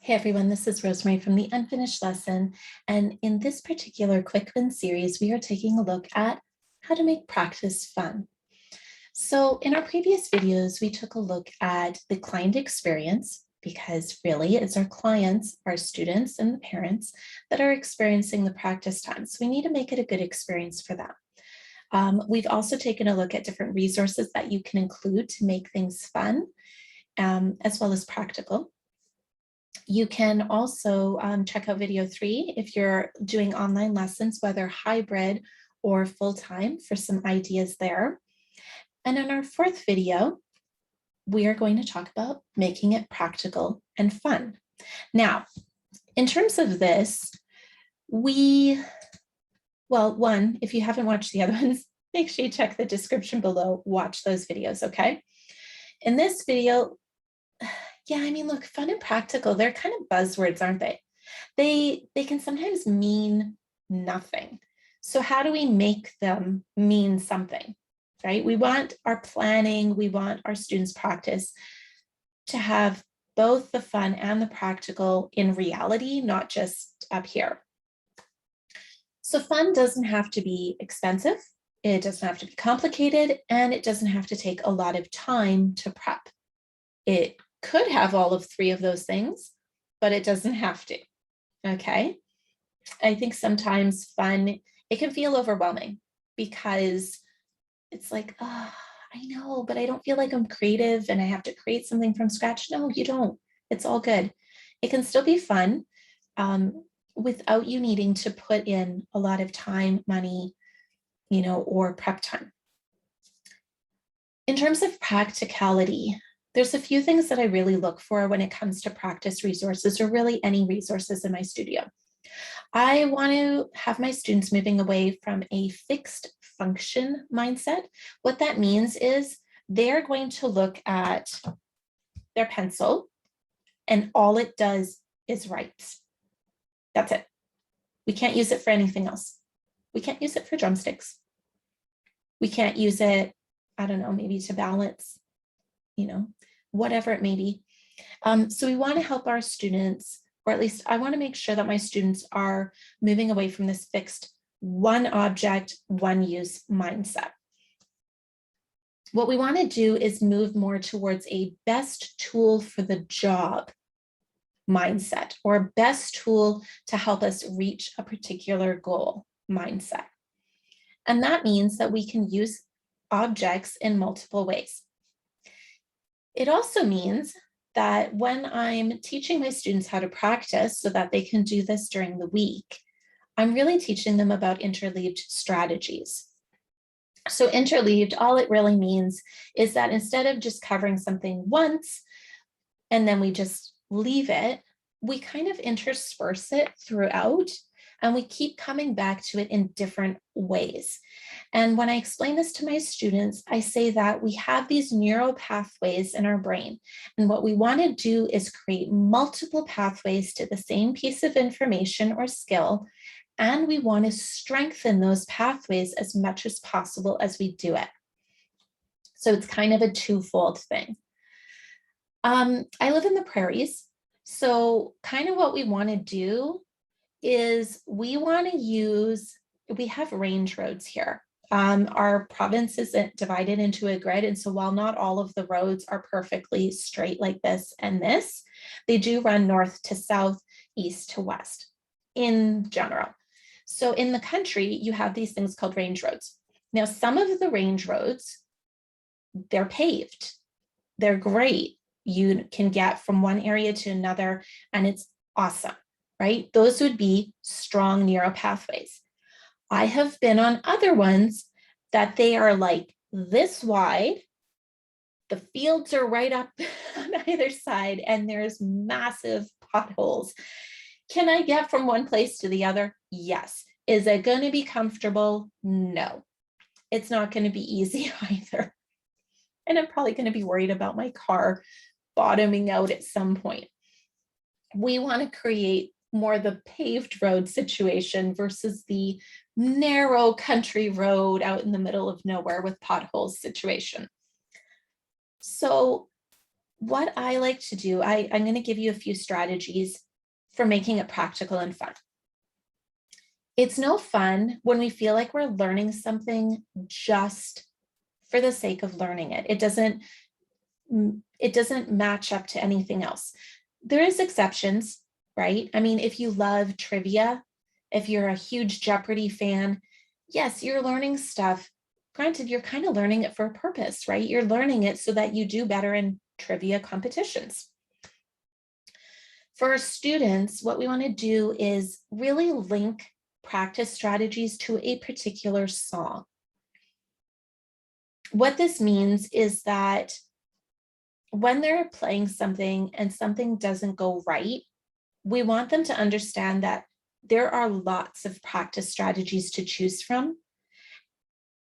Hey everyone, this is Rosemarie from the Unfinished Lesson. And in this particular quick win series, we are taking a look at how to make practice fun. So in our previous videos, we took a look at the client experience because really it's our clients, our students and the parents that are experiencing the practice time. So we need to make it a good experience for them. We've also taken a look at different resources that you can include to make things fun, as well as practical. You can also check out video 3 if you're doing online lessons, whether hybrid or full-time, for some ideas there. And in our 4th video, we are going to talk about making it practical and fun. Now, in terms of this, one, if you haven't watched the other ones, make sure you check the description below, watch those videos, okay? In this video, yeah, I mean, look, fun and practical, they're kind of buzzwords, aren't they? They can sometimes mean nothing. So how do we make them mean something, right? We want our planning, we want our students' practice to have both the fun and the practical in reality, not just up here. So fun doesn't have to be expensive, it doesn't have to be complicated, and it doesn't have to take a lot of time to prep. It could have all of 3 of those things, but it doesn't have to, okay? I think sometimes fun, it can feel overwhelming because it's like, oh, I know, but I don't feel like I'm creative and I have to create something from scratch. No, you don't. It's all good. It can still be fun without you needing to put in a lot of time, money, or prep time. In terms of practicality, there's a few things that I really look for when it comes to practice resources, or really any resources in my studio. I want to have my students moving away from a fixed function mindset. What that means is they're going to look at their pencil and all it does is writes. That's it. We can't use it for anything else. We can't use it for drumsticks. We can't use it, I don't know, maybe to balance, whatever it may be. So we want to help our students, or at least I want to make sure that my students are moving away from this fixed one object, one use mindset. What we want to do is move more towards a best tool for the job mindset, or best tool to help us reach a particular goal mindset. And that means that we can use objects in multiple ways. It also means that when I'm teaching my students how to practice so that they can do this during the week, I'm really teaching them about interleaved strategies. So interleaved, all it really means is that instead of just covering something once and then we just leave it, we kind of intersperse it throughout and we keep coming back to it in different ways. And when I explain this to my students, I say that we have these neural pathways in our brain. And what we want to do is create multiple pathways to the same piece of information or skill. And we want to strengthen those pathways as much as possible as we do it. So it's kind of a twofold thing. I live in the prairies. So kind of what we want to do is we have range roads here. Our province is divided into a grid. And so while not all of the roads are perfectly straight like this and this, they do run north to south, east to west in general. So in the country, you have these things called range roads. Now, some of the range roads, they're paved. They're great. You can get from one area to another and it's awesome, right? Those would be strong neural pathways. I have been on other ones that they are like this wide. The fields are right up on either side and there's massive potholes. Can I get from one place to the other? Yes. Is it going to be comfortable? No. It's not going to be easy either. And I'm probably going to be worried about my car bottoming out at some point. We want to create more the paved road situation versus the narrow country road out in the middle of nowhere with potholes situation. So what I like to do, I'm going to give you a few strategies for making it practical and fun. It's no fun when we feel like we're learning something just for the sake of learning it. It doesn't match up to anything else. There is exceptions, right? I mean, if you love trivia, if you're a huge Jeopardy fan, yes, you're learning stuff. Granted, you're kind of learning it for a purpose, right? You're learning it so that you do better in trivia competitions. For our students, what we want to do is really link practice strategies to a particular song. What this means is that when they're playing something and something doesn't go right, we want them to understand that there are lots of practice strategies to choose from.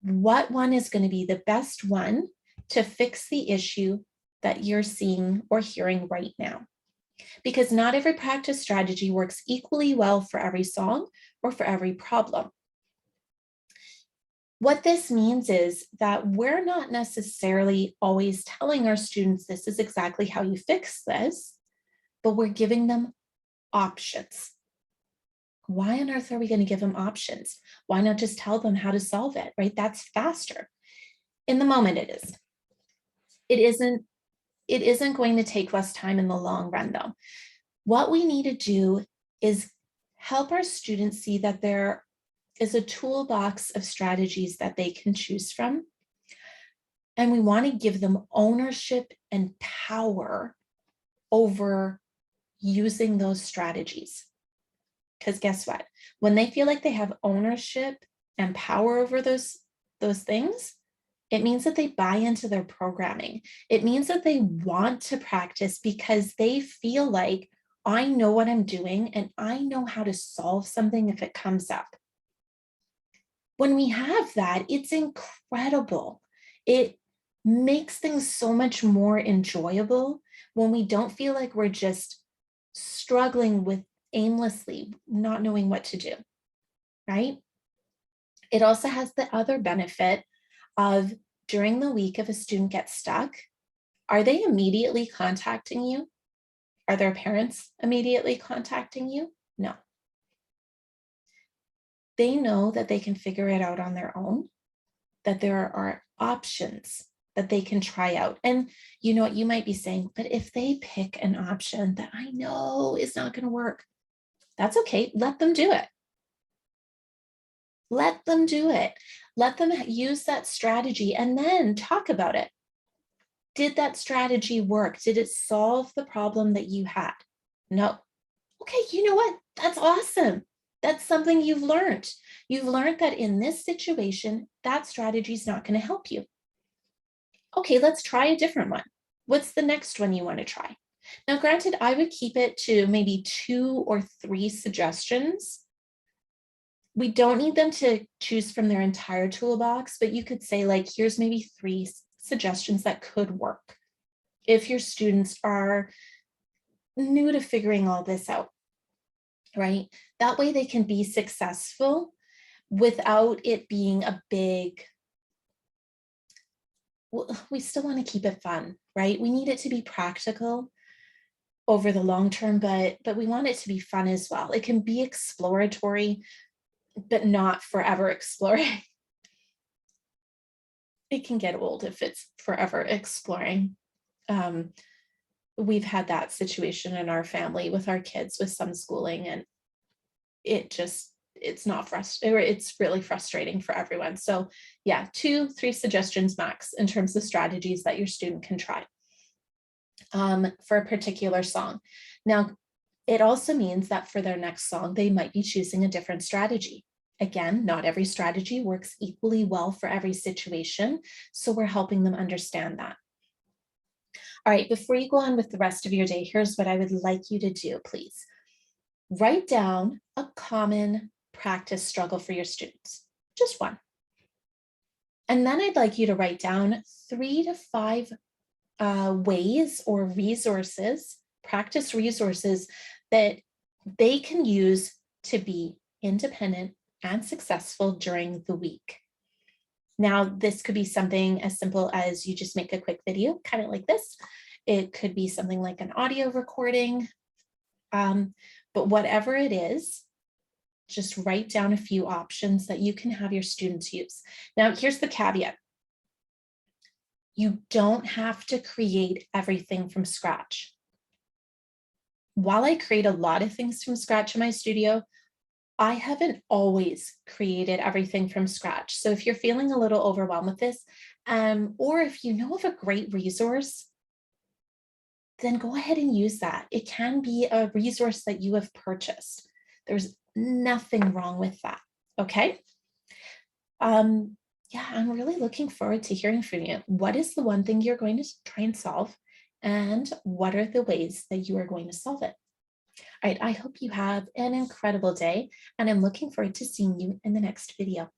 What one is going to be the best one to fix the issue that you're seeing or hearing right now? Because not every practice strategy works equally well for every song or for every problem. What this means is that we're not necessarily always telling our students this is exactly how you fix this, but we're giving them options. Why on earth are we going to give them options? Why not just tell them how to solve it, right? That's faster. In the moment it is. It isn't going to take less time in the long run though. What we need to do is help our students see that there is a toolbox of strategies that they can choose from. And we want to give them ownership and power over using those strategies. Because guess what? When they feel like they have ownership and power over those things, it means that they buy into their programming. It means that they want to practice because they feel like, I know what I'm doing and I know how to solve something if it comes up. When we have that, it's incredible. It makes things so much more enjoyable when we don't feel like we're just struggling with aimlessly not knowing what to do, right? It also has the other benefit of during the week, if a student gets stuck, are they immediately contacting you? Are their parents immediately contacting you? No. They know that they can figure it out on their own, that there are options that they can try out. And you know what, you might be saying, but if they pick an option that I know is not going to work, that's okay. Let them do it. Let them do it. Let them use that strategy and then talk about it. Did that strategy work? Did it solve the problem that you had? No. Okay, you know what? That's awesome. That's something you've learned. You've learned that in this situation, that strategy is not going to help you. Okay, let's try a different one. What's the next one you want to try? Now, granted, I would keep it to maybe 2 or 3 suggestions. We don't need them to choose from their entire toolbox, but you could say, like, here's maybe 3 suggestions that could work if your students are new to figuring all this out, right? That way they can be successful without it being a big, we still want to keep it fun, right? We need it to be practical over the long term, but we want it to be fun as well. It can be exploratory, but not forever exploring. It can get old if it's forever exploring. We've had that situation in our family with our kids with some schooling, and it's not frustrating, or it's really frustrating for everyone. So yeah, 2, 3 suggestions max in terms of strategies that your student can try for a particular song. Now, it also means that for their next song, they might be choosing a different strategy. Again, not every strategy works equally well for every situation, so we're helping them understand that. All right, before you go on with the rest of your day, here's what I would like you to do, please. Write down a common practice struggle for your students, just one. And then I'd like you to write down 3 to 5 ways or resources, practice resources that they can use to be independent and successful during the week. Now, this could be something as simple as you just make a quick video, kind of like this, It could be something like an audio recording, but whatever it is, just write down a few options that you can have your students use. Now, here's the caveat. You don't have to create everything from scratch. While I create a lot of things from scratch in my studio, I haven't always created everything from scratch. So if you're feeling a little overwhelmed with this, or if you know of a great resource, then go ahead and use that. It can be a resource that you have purchased. There's nothing wrong with that, okay? Yeah, I'm really looking forward to hearing from you. What is the one thing you're going to try and solve? And what are the ways that you are going to solve it? All right, I hope you have an incredible day, and I'm looking forward to seeing you in the next video.